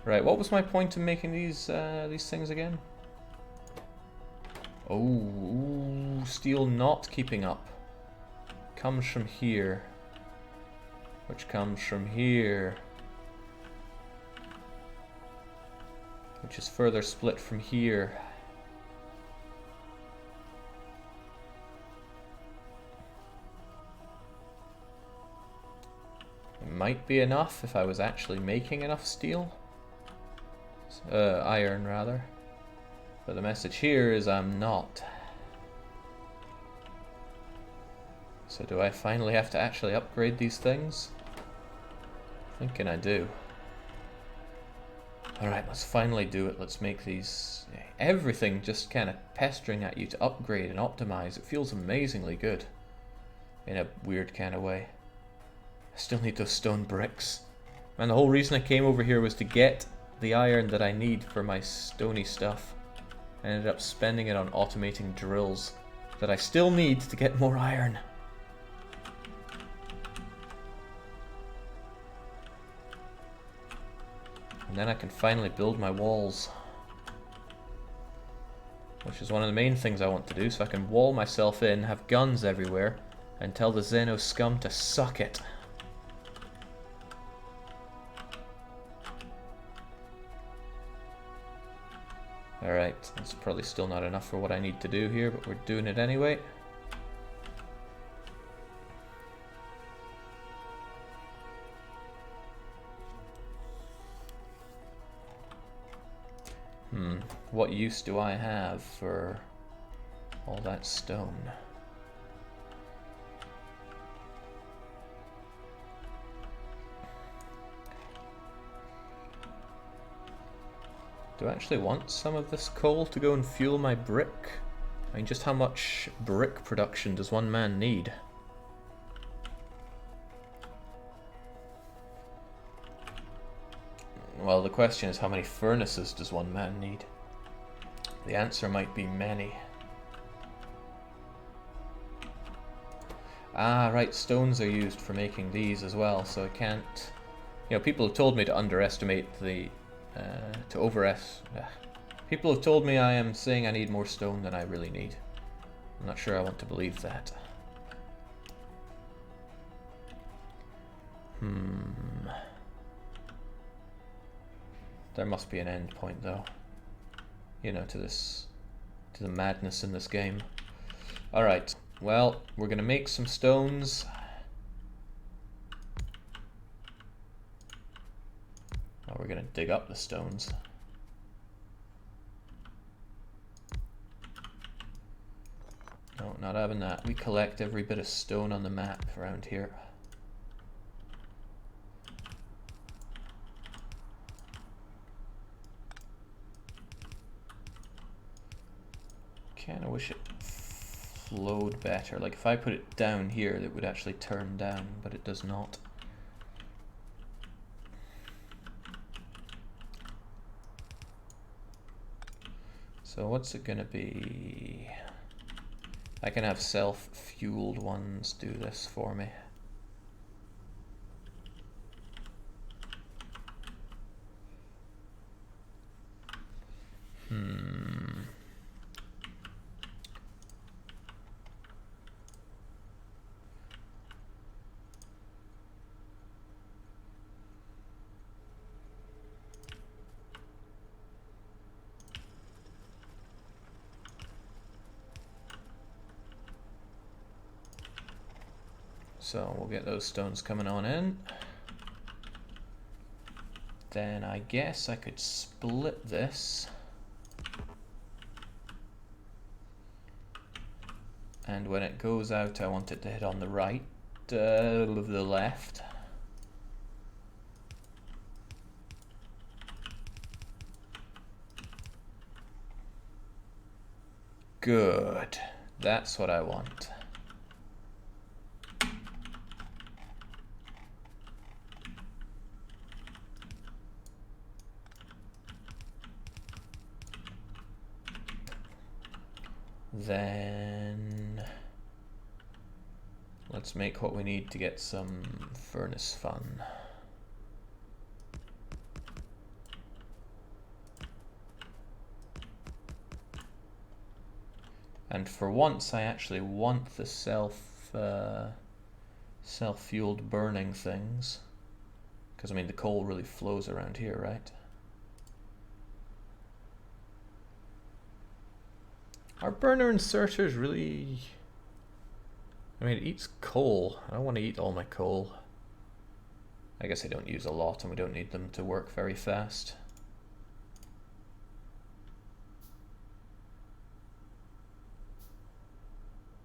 Right, what was my point in making these things again? Oh, ooh, steel not keeping up. Comes from here. Which comes from here. Which is further split from here. It might be enough if I was actually making enough steel. Iron, rather. But the message here is I'm not. So do I finally have to actually upgrade these things? Thinking I do. Alright, let's finally do it. Let's make these... Everything just kind of pestering at you to upgrade and optimize. It feels amazingly good. In a weird kind of way. I still need those stone bricks. And the whole reason I came over here was to get the iron that I need for my stony stuff. I ended up spending it on automating drills that I still need to get more iron. And then I can finally build my walls. Which is one of the main things I want to do, so I can wall myself in, have guns everywhere, and tell the Xeno scum to suck it. Alright, that's probably still not enough for what I need to do here, but we're doing it anyway. What use do I have for all that stone? Do I actually want some of this coal to go and fuel my brick? I mean, just how much brick production does one man need? Well, the question is, how many furnaces does one man need? The answer might be many. Ah, right, stones are used for making these as well, so I can't... You know, people have told me to underestimate the... People have told me I am saying I need more stone than I really need. I'm not sure I want to believe that. There must be an end point, though. You know, to the madness in this game. Alright, well, we're gonna make some stones. Oh, we're gonna dig up the stones. No, not having that. We collect every bit of stone on the map around here. Kinda wish it flowed better. Like if I put it down here, it would actually turn down, but it does not. So what's it gonna be? I can have self-fueled ones do this for me. So we'll get those stones coming on in. Then I guess I could split this. And when it goes out, I want it to hit on the right, of the left. Good. That's what I want. Then let's make what we need to get some furnace fun. And for once I actually want the self-fueled burning things. Because I mean the coal really flows around here, right? Are burner inserters really... I mean, it eats coal. I don't want to eat all my coal. I guess I don't use a lot and we don't need them to work very fast.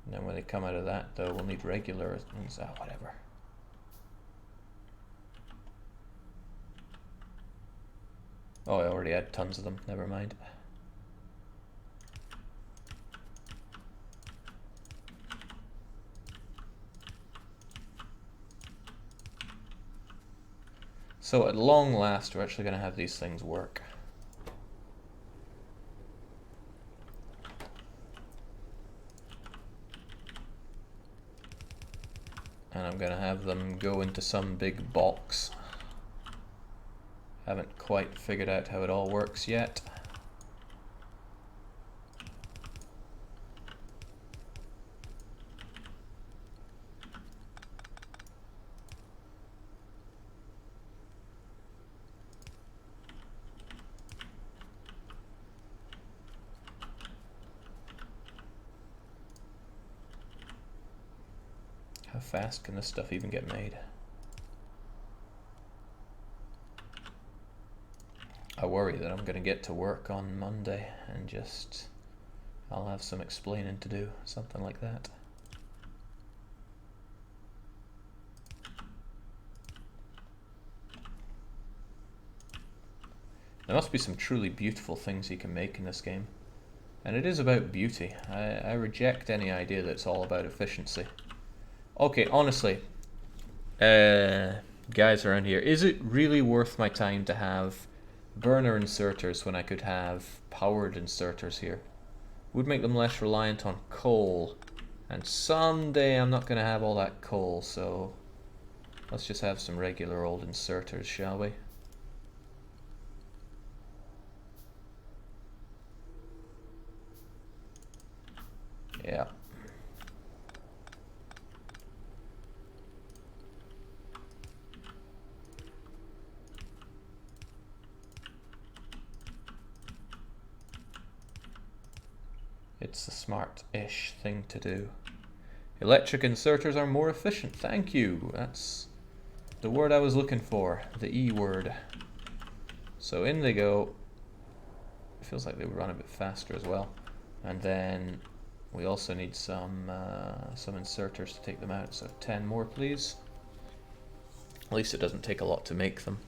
And then when they come out of that though, we'll need regular ones. Ah, whatever. Oh, I already had tons of them, never mind. So at long last, we're actually going to have these things work. And I'm going to have them go into some big box. Haven't quite figured out how it all works yet. How fast can this stuff even get made? I worry that I'm going to get to work on Monday and just... I'll have some explaining to do, something like that. There must be some truly beautiful things you can make in this game. And it is about beauty. I reject any idea that it's all about efficiency. Okay, honestly, guys around here, is it really worth my time to have burner inserters when I could have powered inserters here? Would make them less reliant on coal, and someday I'm not going to have all that coal, so let's just have some regular old inserters, shall we? Yeah. It's the smart-ish thing to do. Electric inserters are more efficient. Thank you. That's the word I was looking for. The E word. So in they go. It feels like they would run a bit faster as well. And then we also need some inserters to take them out. So 10 more, please. At least it doesn't take a lot to make them.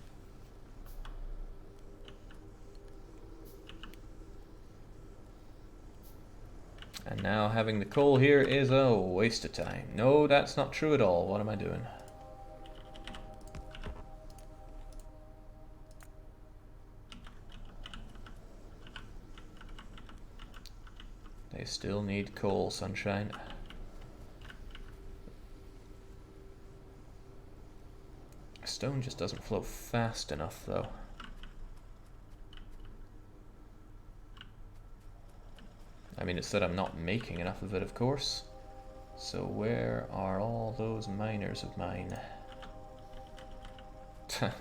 And now having the coal here is a waste of time. No, that's not true at all. What am I doing? They still need coal, sunshine. Stone just doesn't flow fast enough, though. I mean, it's that I'm not making enough of it, of course. So where are all those miners of mine?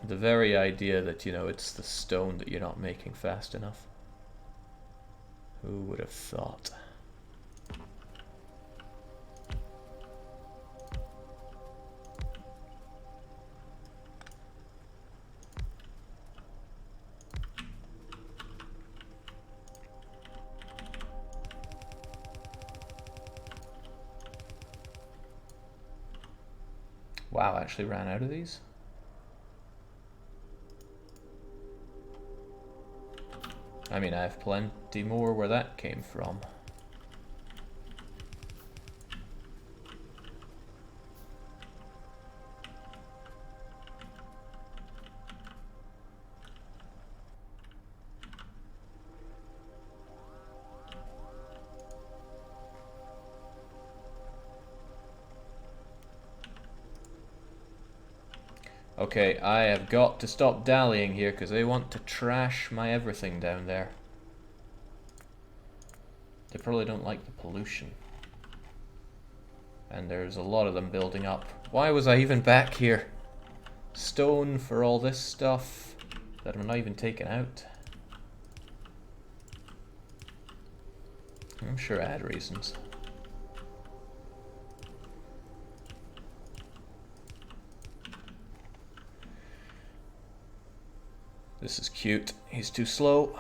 The very idea that, you know, it's the stone that you're not making fast enough. Who would have thought? Wow, I actually ran out of these. I mean, I have plenty more where that came from. Okay, I have got to stop dallying here because they want to trash my everything down there. They probably don't like the pollution. And there's a lot of them building up. Why was I even back here? Stone for all this stuff that I'm not even taking out. I'm sure I had reasons. This is cute. He's too slow.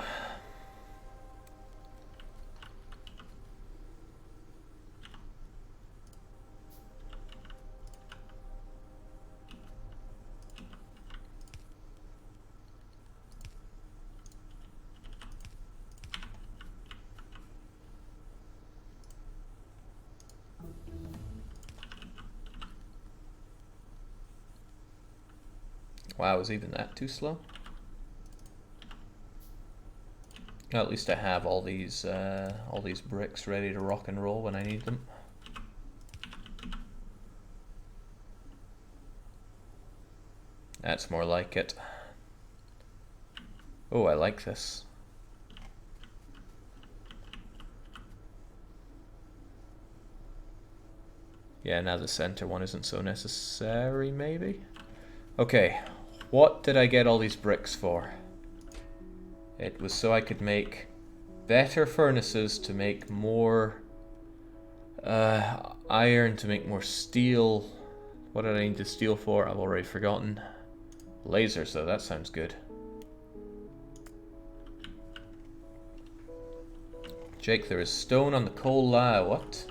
Wow, is even that too slow? At least I have all these bricks ready to rock and roll when I need them. That's more like it. Oh, I like this. Yeah, now the center one isn't so necessary, maybe? Okay, what did I get all these bricks for? It was so I could make better furnaces to make more iron, to make more steel. What did I need the steel for? I've already forgotten. Lasers, though, that sounds good. Jake, there is stone on the coal lie. What?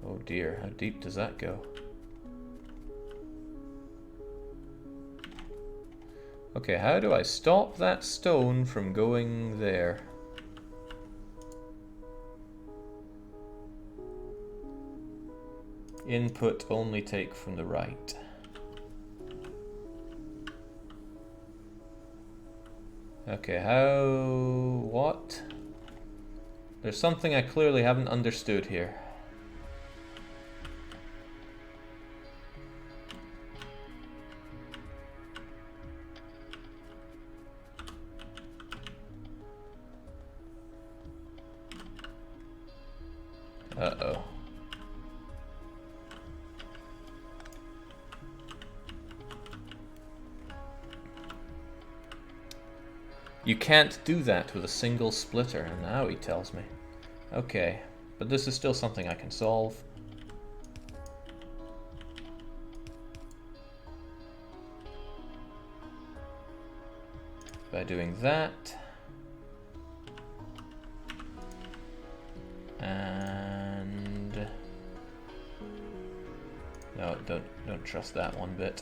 Oh dear, how deep does that go? Okay, how do I stop that stone from going there? Input only take from the right. Okay, how... what? There's something I clearly haven't understood here. Uh-oh. You can't do that with a single splitter, now he tells me. Okay, but this is still something I can solve. By doing that. And... no, don't trust that one bit.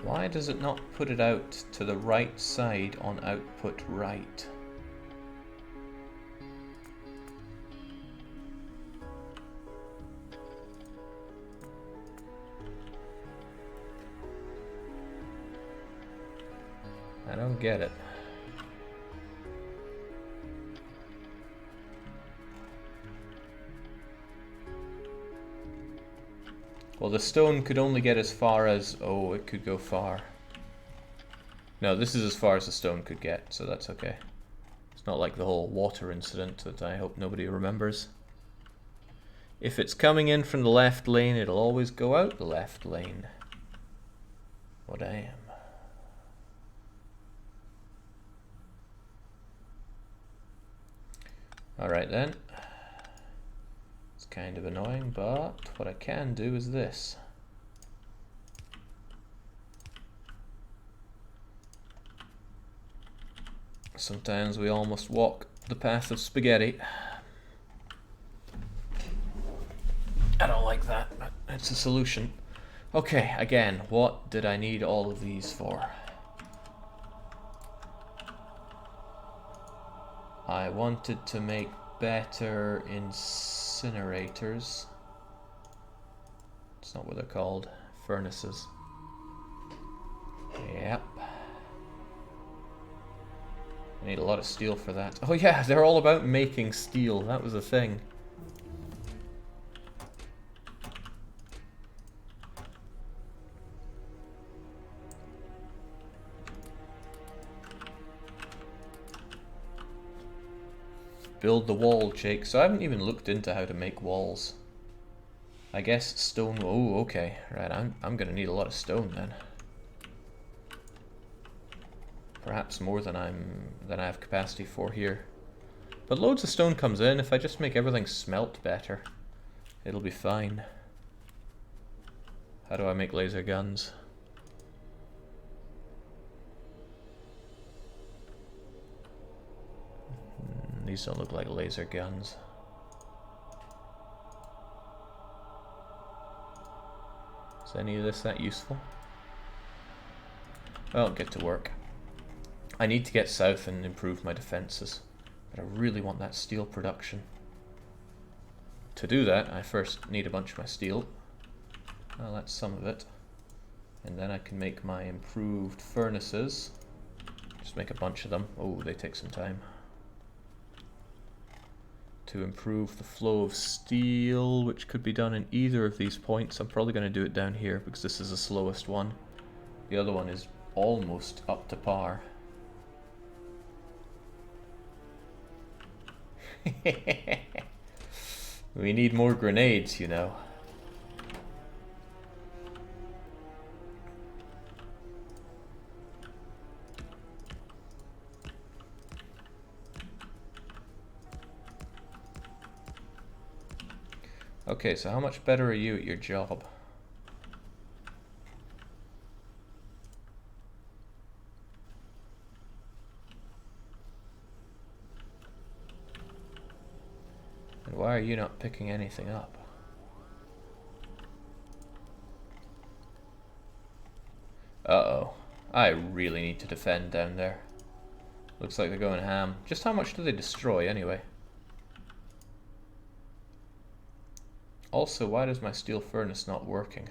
Why does it not put it out to the right side on output right? I don't get it. Well, the stone could only get as far as... oh, it could go far. No, this is as far as the stone could get, so that's okay. It's not like the whole water incident that I hope nobody remembers. If it's coming in from the left lane, it'll always go out the left lane. What I am. Alright then. It's kind of annoying, but what I can do is this. Sometimes we almost walk the path of spaghetti. I don't like that, but it's a solution. Okay, again, what did I need all of these for? I wanted to make better incinerators. It's not what they're called. furnaces. Yep. I need a lot of steel for that. Oh yeah, they're all about making steel. That was a thing. Build the wall, Jake. So I haven't even looked into how to make walls. I guess stone. Oh, okay. Right, I'm gonna need a lot of stone then. Perhaps more than I have capacity for here. But loads of stone comes in. If I just make everything smelt better, it'll be fine. How do I make laser guns? These don't look like laser guns. Is any of this that useful? Well, get to work. I need to get south and improve my defenses, but I really want that steel production. To do that, I first need a bunch of my steel. Well, that's some of it. And then I can make my improved furnaces. Just make a bunch of them. Oh, they take some time. To improve the flow of steel, which could be done in either of these points. I'm probably going to do it down here because this is the slowest one. The other one is almost up to par. We need more grenades, you know. Okay, so how much better are you at your job? And why are you not picking anything up? Uh-oh. I really need to defend down there. Looks like they're going ham. Just how much do they destroy anyway? Also, why does my steel furnace not working?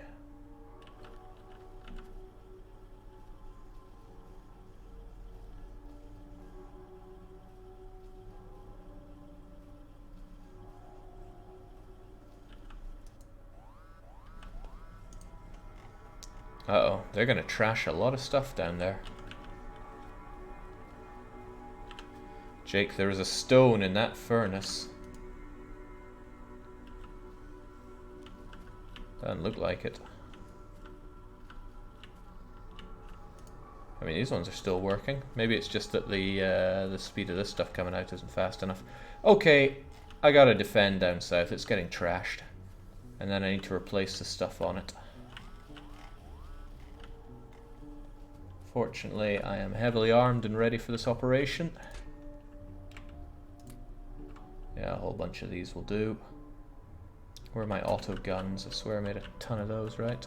Uh-oh, they're gonna trash a lot of stuff down there. Jake, there is a stone in that furnace. Doesn't look like it. I mean, these ones are still working. Maybe it's just that the speed of this stuff coming out isn't fast enough. Okay, I gotta defend down south. It's getting trashed. And then I need to replace the stuff on it. Fortunately, I am heavily armed and ready for this operation. Yeah, a whole bunch of these will do. Where are my auto guns? I swear I made a ton of those, right?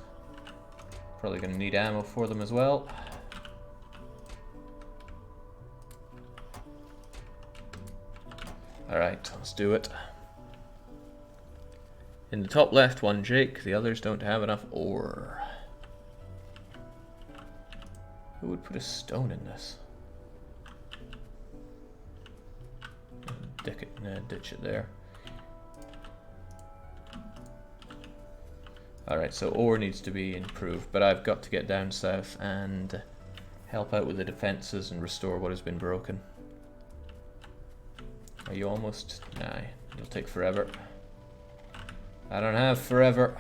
Probably going to need ammo for them as well. Alright, let's do it. In the top left one, Jake. The others don't have enough ore. Who would put a stone in this? Ditch it there. Alright, so ore needs to be improved, but I've got to get down south and help out with the defenses and restore what has been broken. Are you almost? Nah, it'll take forever. I don't have forever.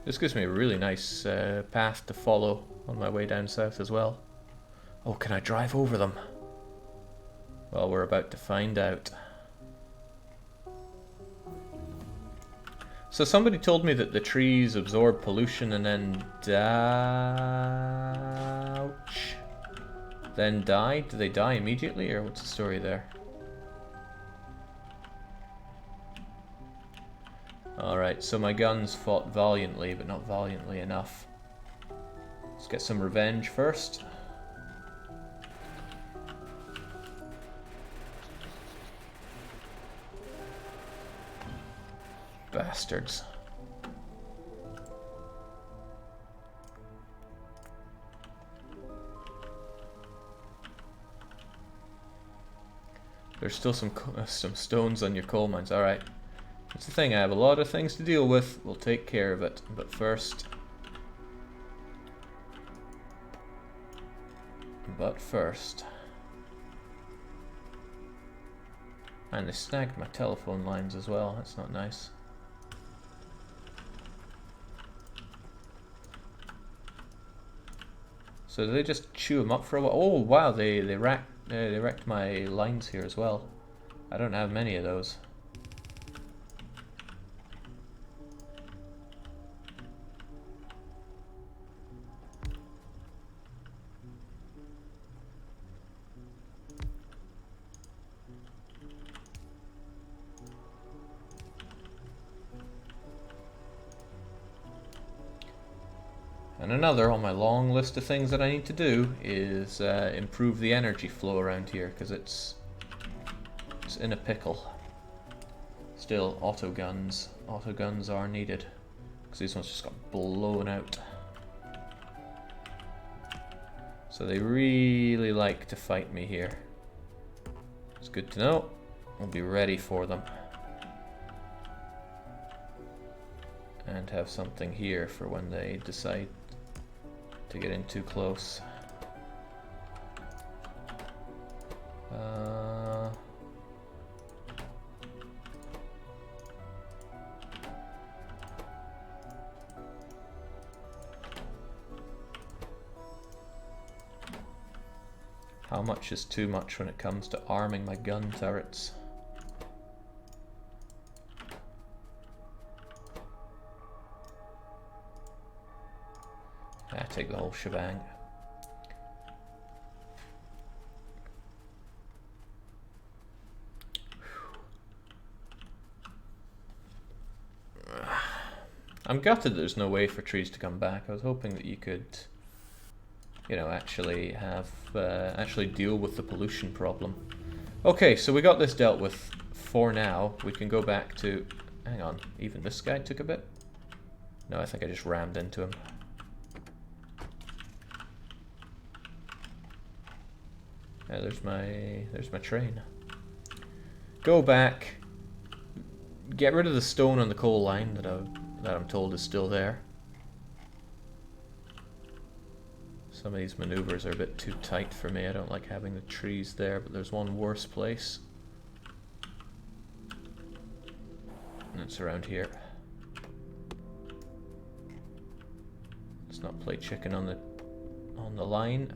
This gives me a really nice path to follow on my way down south as well. Oh, can I drive over them? Well, we're about to find out. So somebody told me that the trees absorb pollution and then ouch. Then die? Do they die immediately, or what's the story there? Alright, so my guns fought valiantly, but not valiantly enough. Let's get some revenge first. Bastards. There's still some stones on your coal mines. Alright. That's the thing, I have a lot of things to deal with. We'll take care of it. But first... And they snagged my telephone lines as well. That's not nice. So do they just chew them up for a while? Oh wow, they wrecked my lines here as well. I don't have many of those. And another on my long list of things that I need to do is improve the energy flow around here, because it's in a pickle. Still, auto guns. Auto guns are needed, because these ones just got blown out. So they really like to fight me here. It's good to know. We'll be ready for them. And have something here for when they decide to get in too close. How much is too much when it comes to arming my gun turrets? Take the whole shebang. I'm gutted there's no way for trees to come back. I was hoping that you could, you know, actually have actually deal with the pollution problem. Okay, so we got this dealt with for now. We can go back to... Hang on, even this guy took a bit? No, I think I just rammed into him. Yeah, there's my train. Go back. Get rid of the stone on the coal line that I'm told is still there. Some of these maneuvers are a bit too tight for me. I don't like having the trees there, but there's one worse place. And it's around here. Let's not play chicken on the line.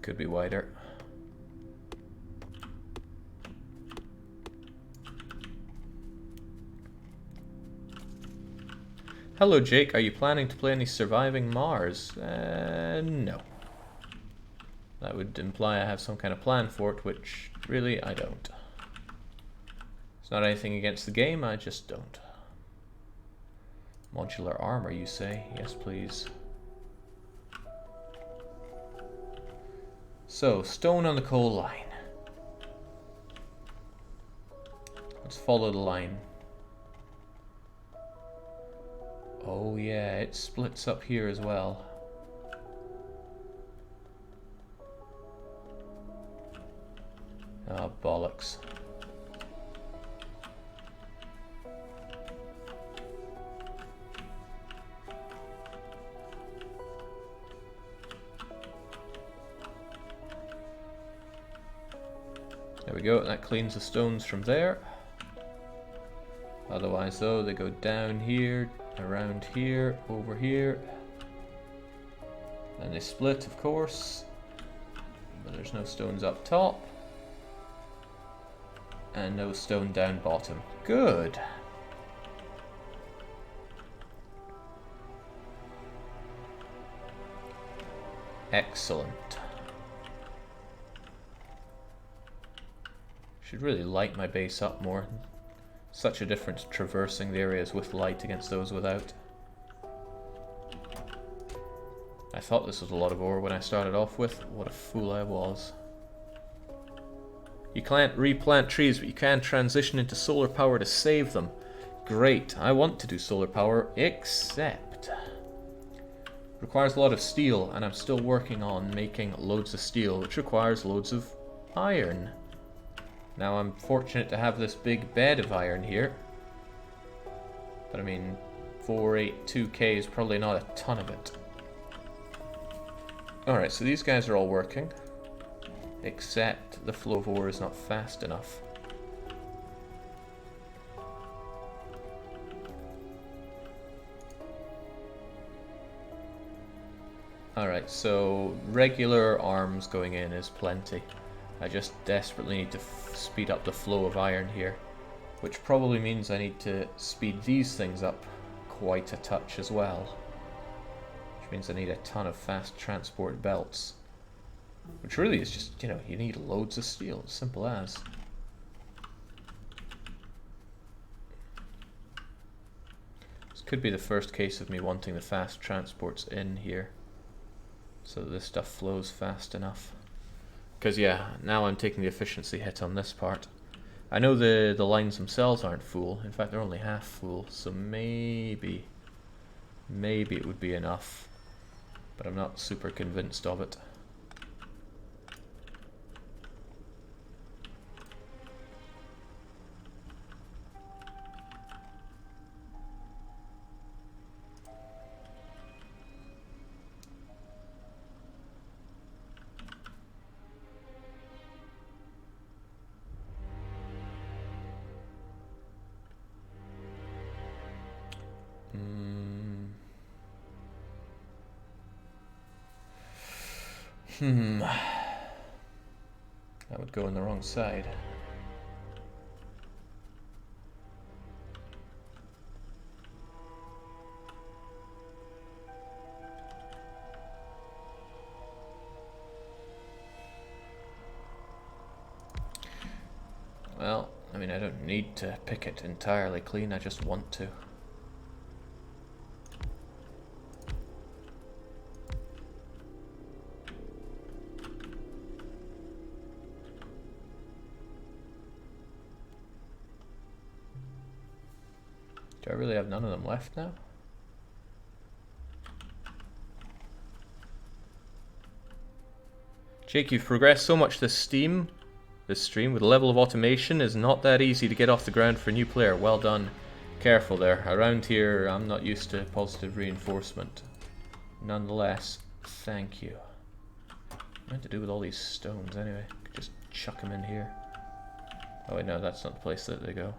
Could be wider. Hello Jake, are you planning to play any Surviving Mars? No. That would imply I have some kind of plan for it, which really I don't. It's not anything against the game, I just don't. Modular armor, you say? Yes, please. So, stone on the coal line. Let's follow the line. Oh yeah, it splits up here as well. Oh, bollocks. There we go, that cleans the stones from there. Otherwise though, they go down here, around here, over here. Then they split, of course. But there's no stones up top. And no stone down bottom. Good! Excellent. Should really light my base up more. Such a difference traversing the areas with light against those without. I thought this was a lot of ore when I started off with. What a fool I was. You can't replant trees, but you can transition into solar power to save them. Great. I want to do solar power, except requires a lot of steel, and I'm still working on making loads of steel, which requires loads of iron. Now I'm fortunate to have this big bed of iron here, but I mean 482k is probably not a ton of it. Alright, so these guys are all working, except the flow of ore is not fast enough. Alright, so regular arms going in is plenty. I just desperately need to speed up the flow of iron here, which probably means I need to speed these things up quite a touch as well. Which means I need a ton of fast transport belts. Which really is just, you know, you need loads of steel, simple as. This could be the first case of me wanting the fast transports in here, so that this stuff flows fast enough. Because yeah, now I'm taking the efficiency hit on this part. I know the lines themselves aren't full, in fact they're only half full, so maybe it would be enough, but I'm not super convinced of it. That would go on the wrong side. Well, I mean, I don't need to pick it entirely clean, I just want to. Do I really have none of them left now? Jake, you've progressed so much this stream with the level of automation is not that easy to get off the ground for a new player. Well done. Careful there. Around here, I'm not used to positive reinforcement. Nonetheless, thank you. What to do with all these stones anyway? Could just chuck them in here. Oh wait, no, that's not the place that they go.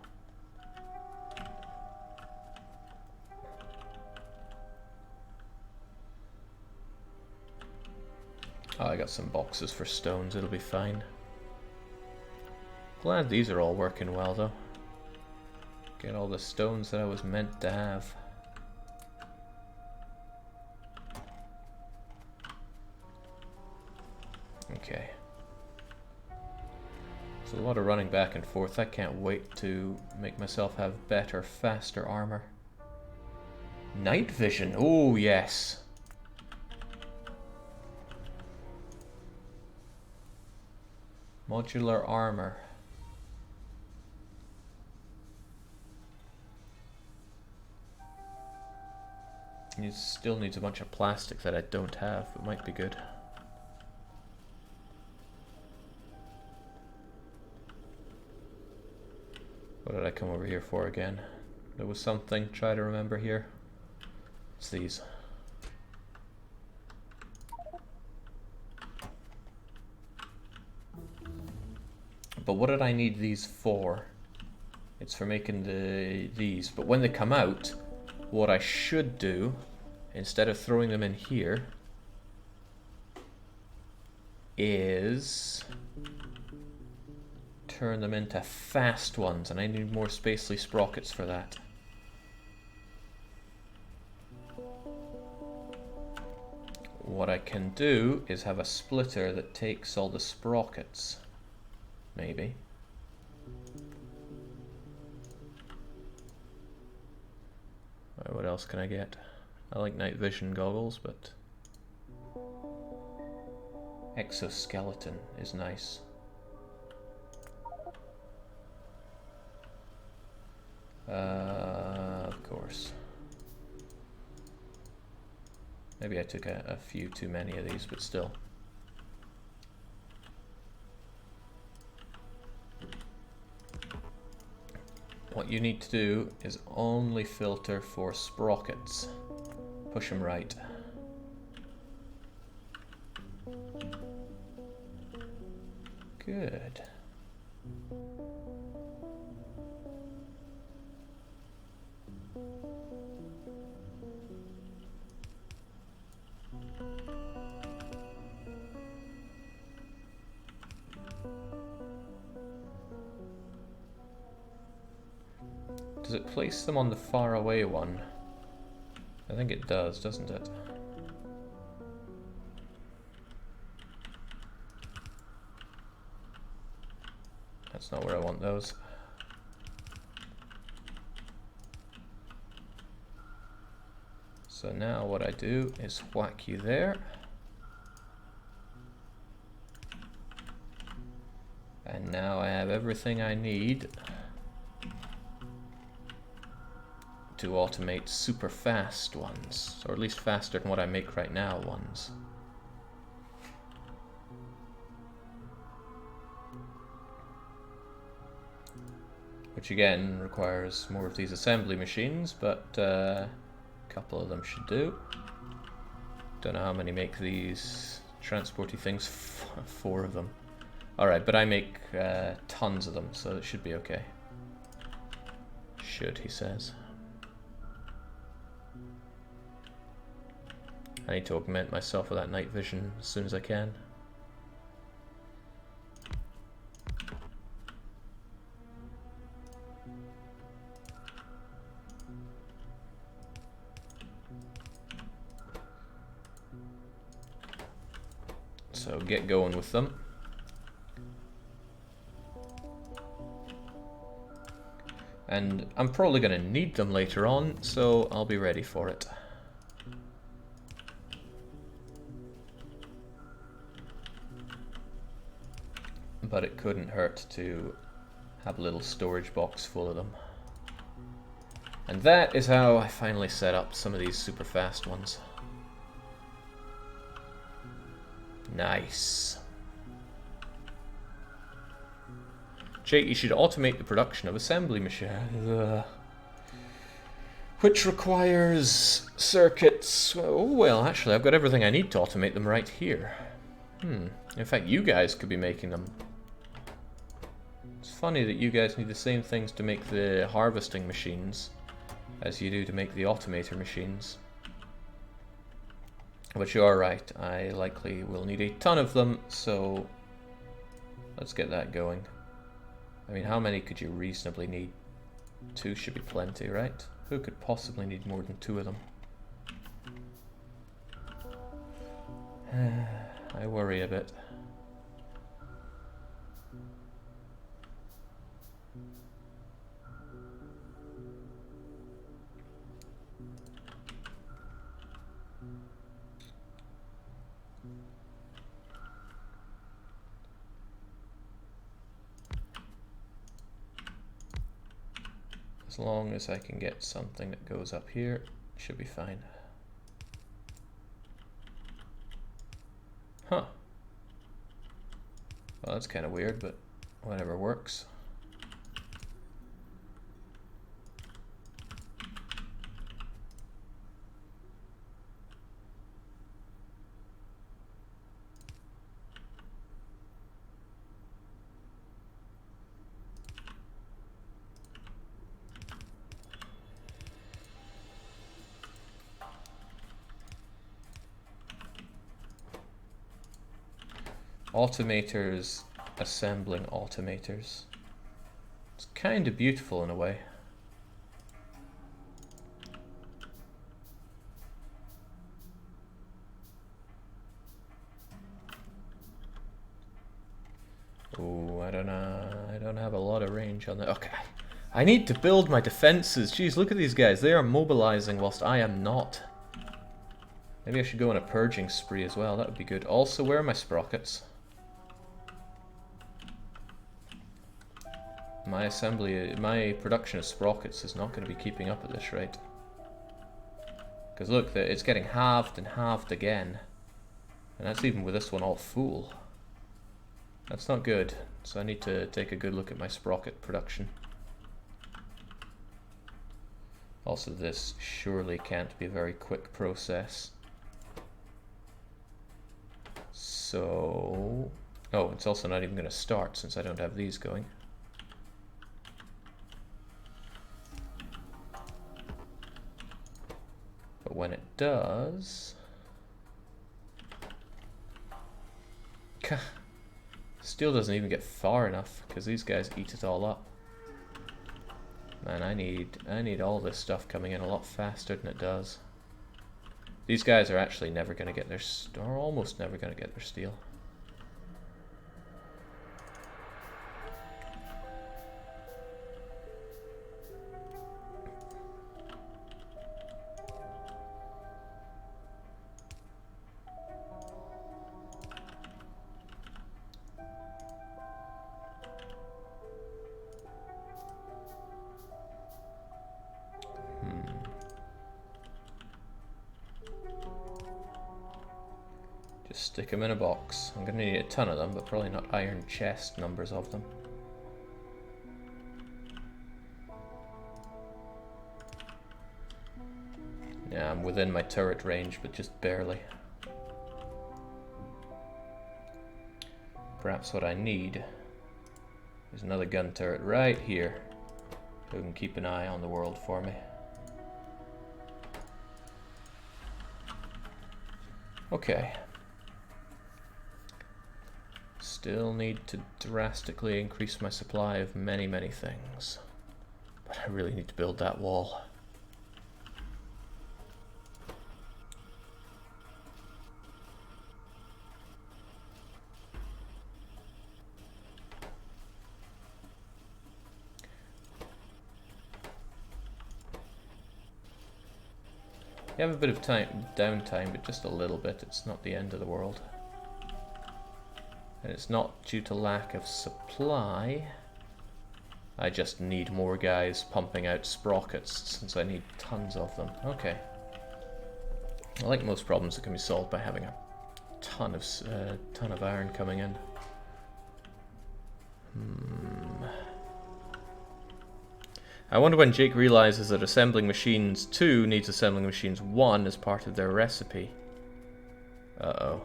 Oh, I got some boxes for stones, it'll be fine. Glad these are all working well though. Get all the stones that I was meant to have. Okay. So a lot of running back and forth. I can't wait to make myself have better, faster armor. Night vision, oh yes. Modular armor. It still needs a bunch of plastic that I don't have, but might be good. What did I come over here for again? There was something, try to remember here. It's these. But what did I need these for? It's for making these. But when they come out, what I should do, instead of throwing them in here, is turn them into fast ones, and I need more spacely sprockets for that. What I can do is have a splitter that takes all the sprockets. Maybe. What else can I get? I like night vision goggles, but Exoskeleton is nice. Of course. Maybe I took a few too many of these, but still. What you need to do is only filter for sprockets. Push them right. Good. Does it place them on the far away one? I think it does, doesn't it? That's not where I want those. So now what I do is whack you there. And now I have everything I need to automate super fast ones, or at least faster than what I make right now ones. Which again requires more of these assembly machines, but a couple of them should do. Don't know how many make these transporty things, 4 of them. Alright, but I make tons of them, so it should be okay. Should, he says. I need to augment myself with that night vision as soon as I can. So get going with them. And I'm probably going to need them later on, so I'll be ready for it. But it couldn't hurt to have a little storage box full of them. And that is how I finally set up some of these super fast ones. Nice. Jake, you should automate the production of assembly machines. Which requires circuits. Oh, well, actually, I've got everything I need to automate them right here. In fact, you guys could be making them. It's funny that you guys need the same things to make the harvesting machines as you do to make the automator machines. But you are right, I likely will need a ton of them, so let's get that going. I mean, how many could you reasonably need? 2 should be plenty, right? Who could possibly need more than 2 of them? I worry a bit. As long as I can get something that goes up here, should be fine. Huh. Well, that's kind of weird, but whatever works. Automators assembling automators. It's kind of beautiful in a way. Oh, I don't know. I don't have a lot of range on that. Okay. I need to build my defenses. Jeez, look at these guys. They are mobilizing whilst I am not. Maybe I should go on a purging spree as well, that would be good. Also, where are my sprockets? My production of sprockets is not going to be keeping up at this rate. Because look, it's getting halved and halved again. And that's even with this one all full. That's not good, so I need to take a good look at my sprocket production. Also, this surely can't be a very quick process. So... oh, it's also not even going to start since I don't have these going. But when it does... steel doesn't even get far enough because these guys eat it all up. Man, I need all this stuff coming in a lot faster than it does. These guys are actually never going to get their... or almost never going to get their steel. Just stick them in a box. I'm going to need a ton of them, but probably not iron chest numbers of them. Yeah, I'm within my turret range, but just barely. Perhaps what I need is another gun turret right here who can keep an eye on the world for me. Okay. Still need to drastically increase my supply of many, many things. But I really need to build that wall. You have a bit of downtime, but just a little bit. It's not the end of the world. And it's not due to lack of supply. I just need more guys pumping out sprockets since I need tons of them. Okay. I like most problems that can be solved by having a ton of iron coming in. I wonder when Jake realizes that assembling machines 2 needs assembling machines 1 as part of their recipe. Uh-oh.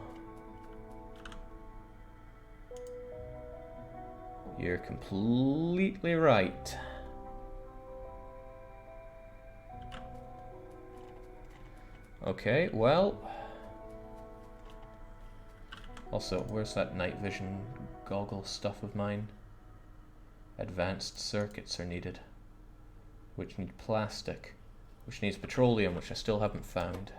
You're completely right. Okay, well... also, where's that night vision goggle stuff of mine? Advanced circuits are needed, which need plastic, which needs petroleum, which I still haven't found.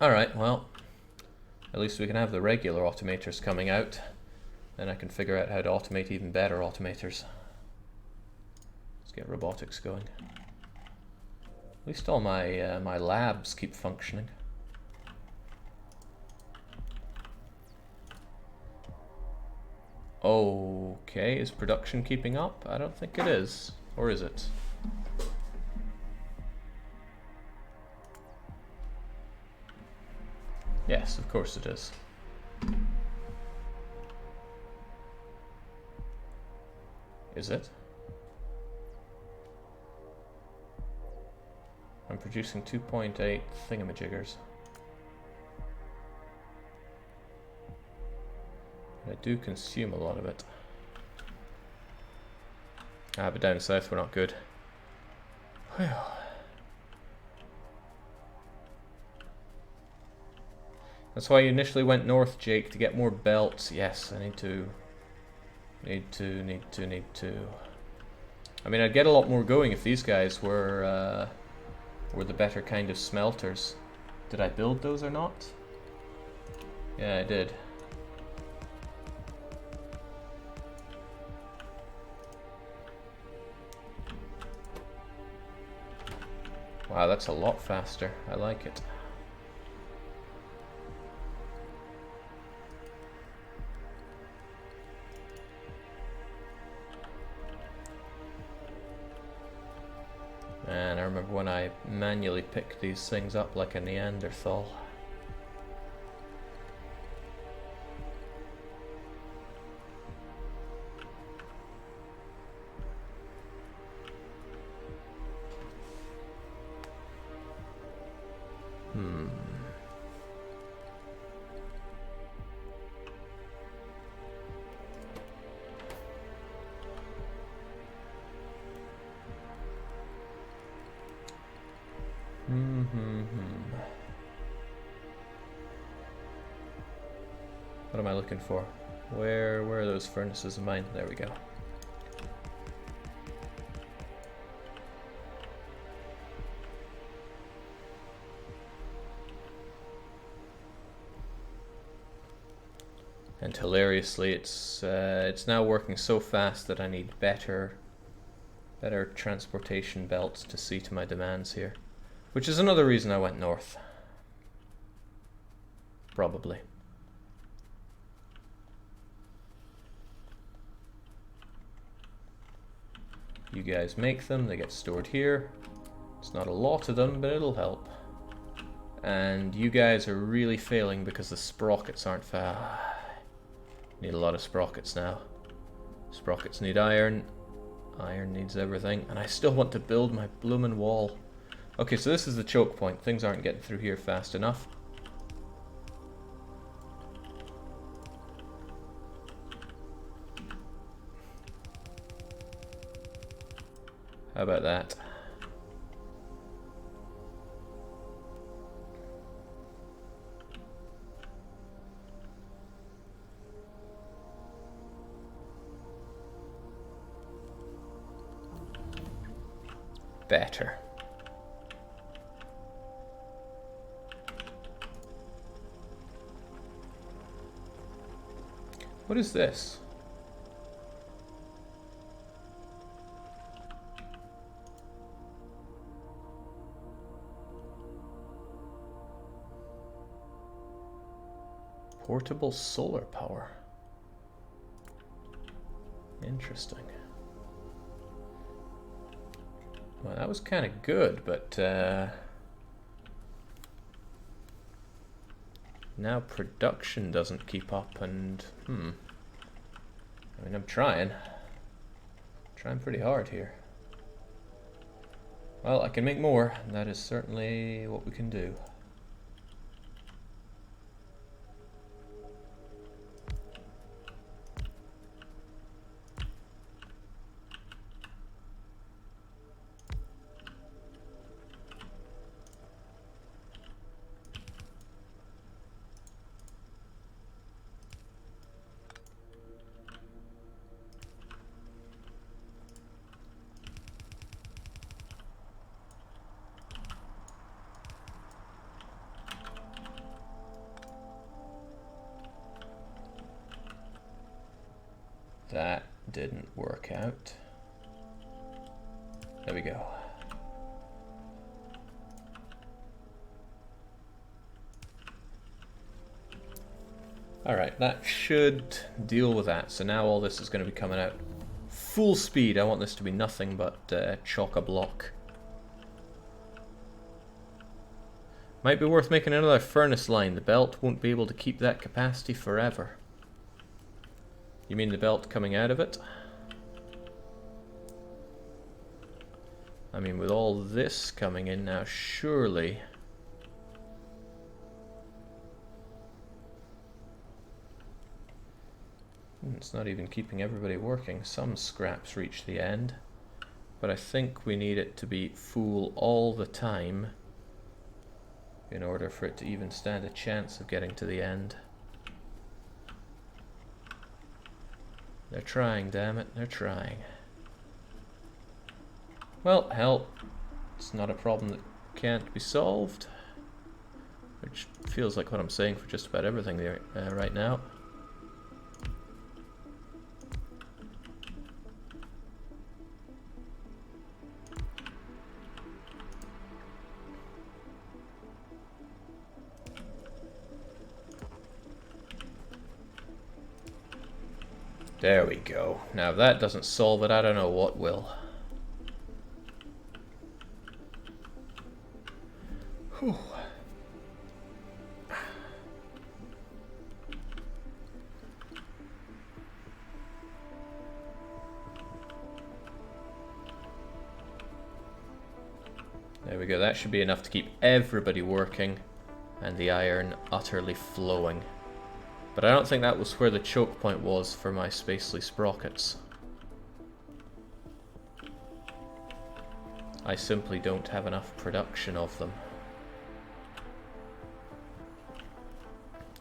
Alright, well, at least we can have the regular automators coming out. Then I can figure out how to automate even better automators. Let's get robotics going. At least all my my labs keep functioning. Okay, is production keeping up? I don't think it is. Or is it? Yes, of course it is. Is it? I'm producing 2.8 thingamajiggers. I do consume a lot of it. Ah, but down south we're not good. Whew. That's why you initially went north, Jake, to get more belts. Yes, I need to. I mean, I'd get a lot more going if these guys were the better kind of smelters. Did I build those or not? Yeah, I did. Wow, that's a lot faster. I like it. And I remember when I manually picked these things up like a Neanderthal. What am I looking for? Where are those furnaces of mine? There we go. And hilariously, it's now working so fast that I need better transportation belts to see to my demands here, which is another reason I went north. Probably. You guys make them, they get stored here. It's not a lot of them, but it'll help. And you guys are really failing because the sprockets aren't fast. Need a lot of sprockets now. Sprockets need iron. Iron needs everything. And I still want to build my bloomin' wall. Okay, so this is the choke point. Things aren't getting through here fast enough. How about that? Better. What is this? Portable solar power. Interesting. Well, that was kind of good, but now production doesn't keep up, and I mean, I'm trying pretty hard here. Well, I can make more, and that is certainly what we can do. That didn't work out. There we go. Alright, that should deal with that. So now all this is going to be coming out full speed. I want this to be nothing but chock-a-block. Might be worth making another furnace line. The belt won't be able to keep that capacity forever. You mean the belt coming out of it? I mean, with all this coming in now, surely... It's not even keeping everybody working. Some scraps reach the end. But I think we need it to be full all the time in order for it to even stand a chance of getting to the end. They're trying, damn it, they're trying. Well, hell, it's not a problem that can't be solved. Which feels like what I'm saying for just about everything there right now. There we go. Now if that doesn't solve it, I don't know what will. Whew. There we go, that should be enough to keep everybody working and the iron utterly flowing. But I don't think that was where the choke point was for my spacely sprockets. I simply don't have enough production of them.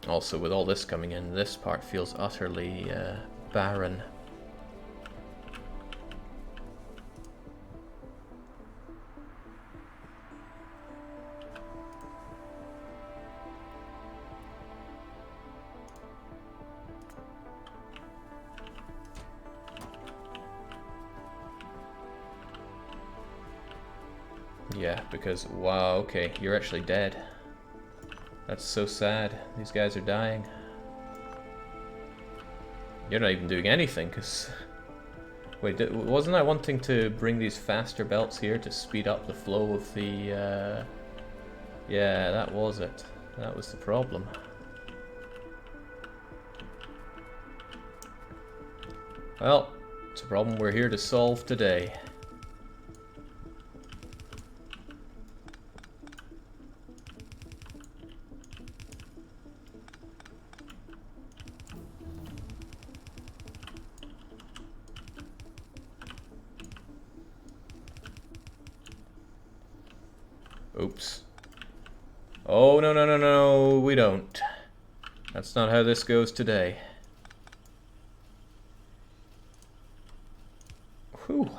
Also, with all this coming in, this part feels utterly barren. Yeah, because, wow, okay, you're actually dead. That's so sad. These guys are dying. You're not even doing anything, because... Wait, wasn't I wanting to bring these faster belts here to speed up the flow of the... Yeah, that was it. That was the problem. Well, it's a problem we're here to solve today. Oops. Oh, no, no, no, no, we don't. That's not how this goes today. Whew.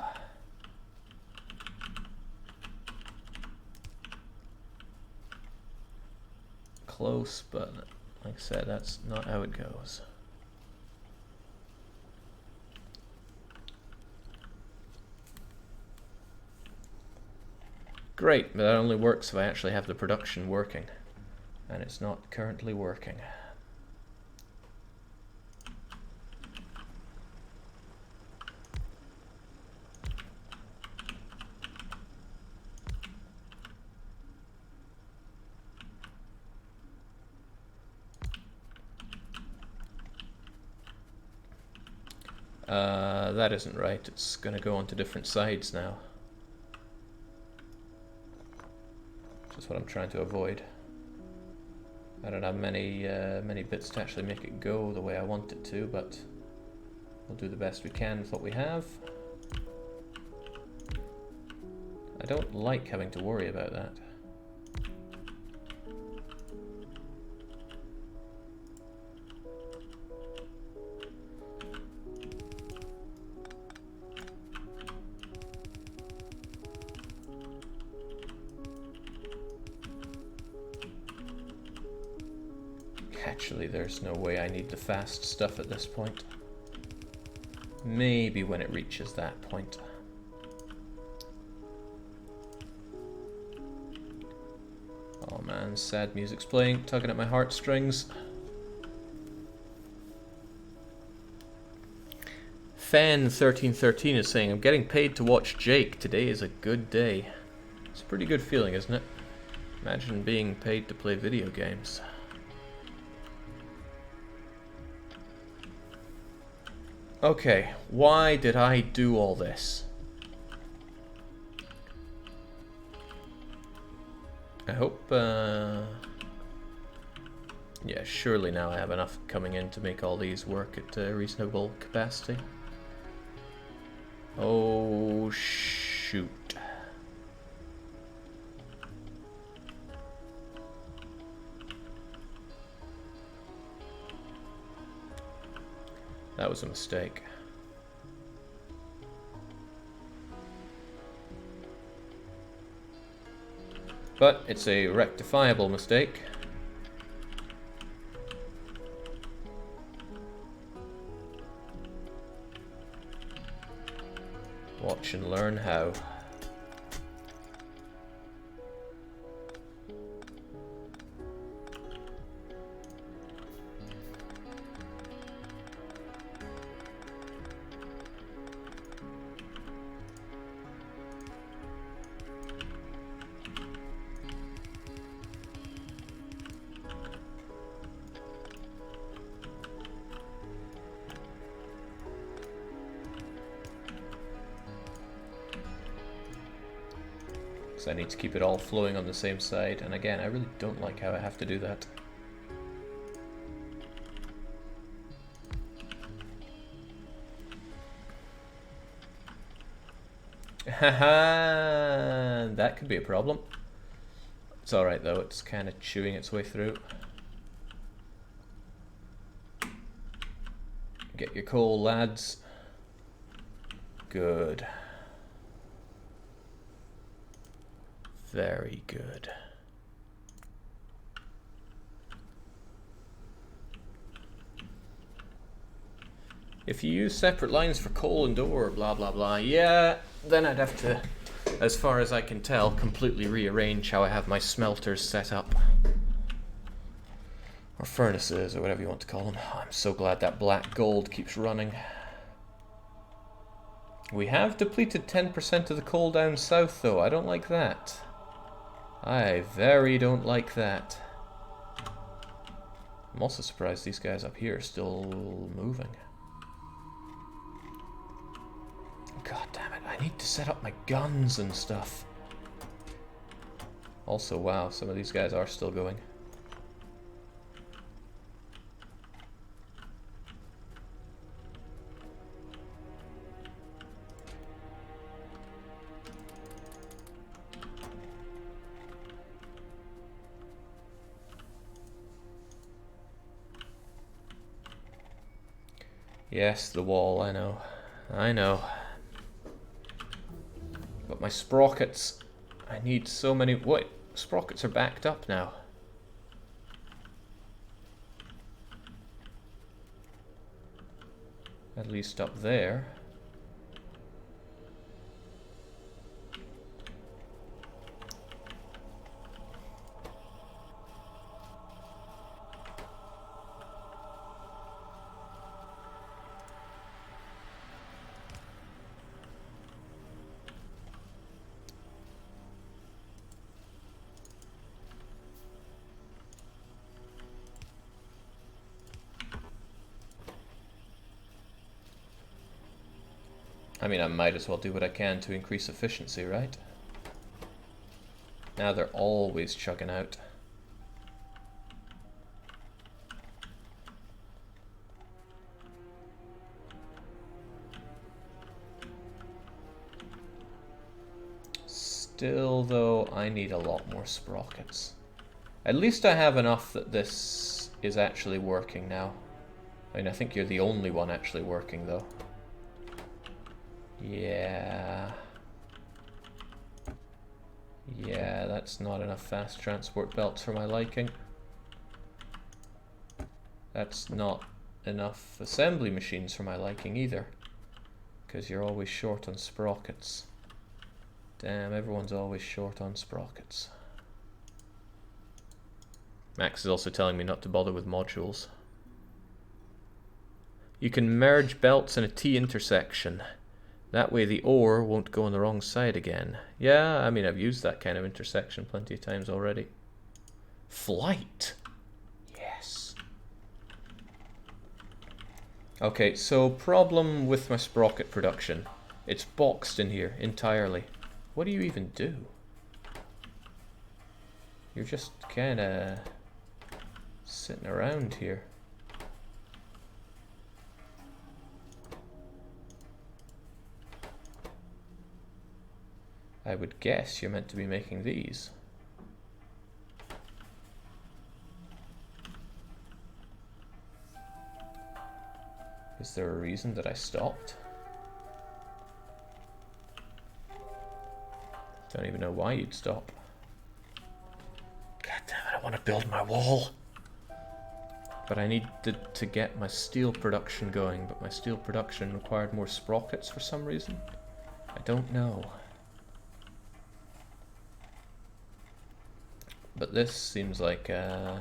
Close, but like I said, that's not how it goes. Great, but that only works if I actually have the production working. And it's not currently working. That isn't right. It's going to go onto different sides now. Just what I'm trying to avoid. I don't have many bits to actually make it go the way I want it to, but we'll do the best we can with what we have. I don't like having to worry about that. Actually, there's no way I need the fast stuff at this point. Maybe when it reaches that point. Oh man, sad music's playing, tugging at my heartstrings. Fan1313 is saying, I'm getting paid to watch Jake. Today is a good day. It's a pretty good feeling, isn't it? Imagine being paid to play video games. Okay, why did I do all this? I hope, yeah, surely now I have enough coming in to make all these work at a reasonable capacity. Oh, shoot. That was a mistake. But it's a rectifiable mistake. Watch and learn how. because I need to keep it all flowing on the same side, and again, I really don't like how I have to do that. Haha, that could be a problem. It's alright though, it's kind of chewing its way through. Get your coal, lads. Good. Very good. If you use separate lines for coal and ore, blah blah blah, yeah, then I'd have to, as far as I can tell, completely rearrange how I have my smelters set up. Or furnaces, or whatever you want to call them. I'm so glad that black gold keeps running. We have depleted 10% of the coal down south though, I don't like that. I very don't like that. I'm also surprised these guys up here are still moving. God damn it, I need to set up my guns and stuff. Also, wow, some of these guys are still going. Yes, the wall, I know. I know. But my sprockets, I need so many... Wait, sprockets are backed up now. At least up there. I mean, I might as well do what I can to increase efficiency, right? Now they're always chugging out. Still, though, I need a lot more sprockets. At least I have enough that this is actually working now. I mean, I think you're the only one actually working, though. Yeah. Yeah, that's not enough fast transport belts for my liking. That's not enough assembly machines for my liking either. Because you're always short on sprockets. Damn, everyone's always short on sprockets. Max is also telling me not to bother with modules. You can merge belts in a T intersection. That way the ore won't go on the wrong side again. Yeah, I mean, I've used that kind of intersection plenty of times already. Flight! Yes. Okay, so problem with my sprocket production. It's boxed in here entirely. What do you even do? You're just kinda sitting around here. I would guess you're meant to be making these. Is there a reason that I stopped? Don't even know why you'd stop. God damn it, I want to build my wall. But I needed to get my steel production going, but my steel production required more sprockets for some reason. I don't know. But this seems like I've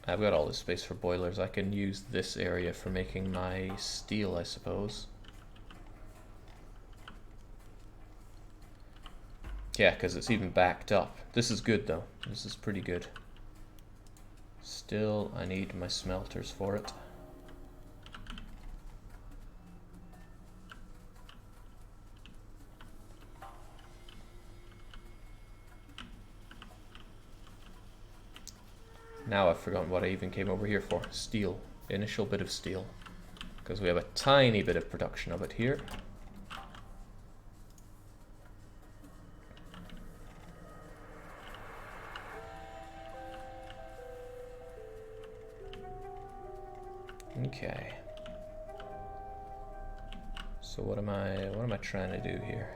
got all this space for boilers. I can use this area for making my steel, I suppose. Yeah, because it's even backed up. This is good though. This is pretty good. Still, I need my smelters for it. Now I've forgotten what I even came over here for. Steel. Initial bit of steel. Because we have a tiny bit of production of it here. Okay. So what am I trying to do here?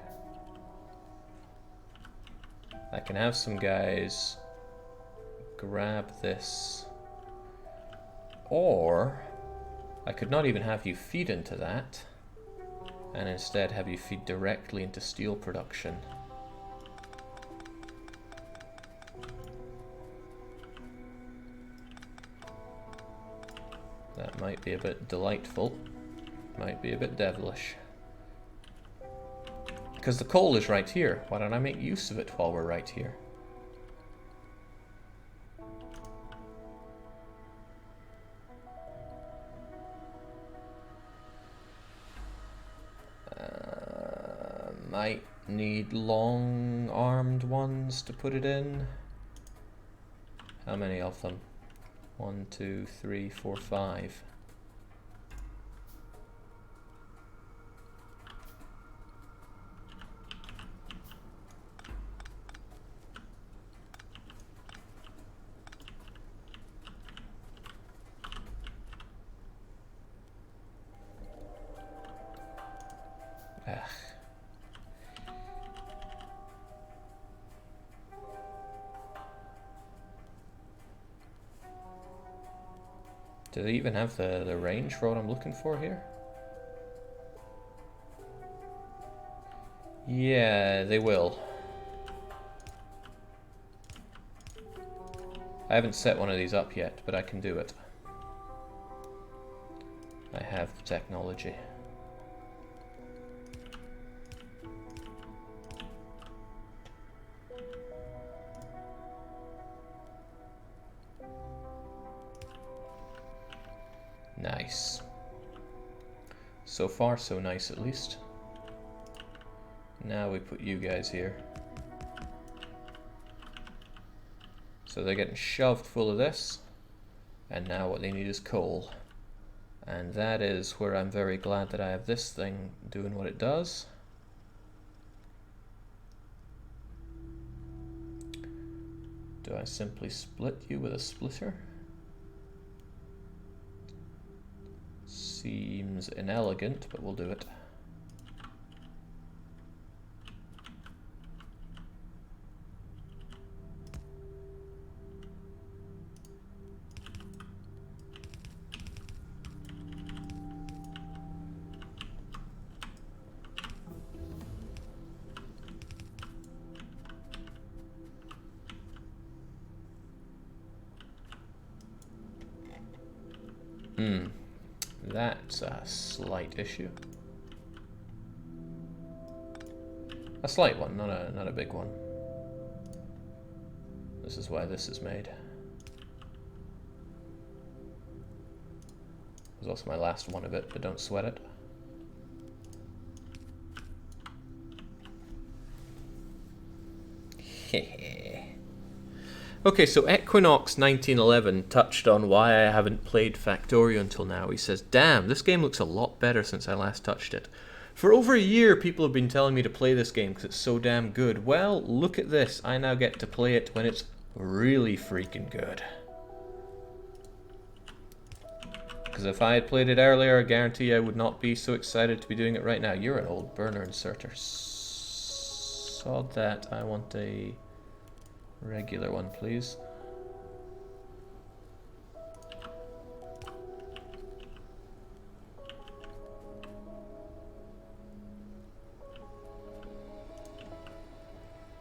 I can have some guys grab this, or I could not even have you feed into that and instead have you feed directly into steel production. That might be a bit delightful, might be a bit devilish. Because the coal is right here, why don't I make use of it while we're right here? Might need long-armed ones to put it in. How many of them? 1, 2, 3, 4, 5. Ugh. Do they even have the range for what I'm looking for here? Yeah, they will. I haven't set one of these up yet, but I can do it. I have the technology. Nice. So far, so nice at least. Now we put you guys here. So they're getting shoved full of this. And now what they need is coal. And that is where I'm very glad that I have this thing doing what it does. Do I simply split you with a splitter? Seems inelegant, but we'll do it. That's a slight issue. A slight one, not a big one. This is why this is made. It was also my last one of it, but don't sweat it. Okay, so Equinox 1911 touched on why I haven't played Factorio until now. He says, damn, this game looks a lot better since I last touched it. For over a year, people have been telling me to play this game because it's so damn good. Well, look at this. I now get to play it when it's really freaking good. Because if I had played it earlier, I guarantee I would not be so excited to be doing it right now. You're an old burner inserter. Sod that. I want a regular one, please.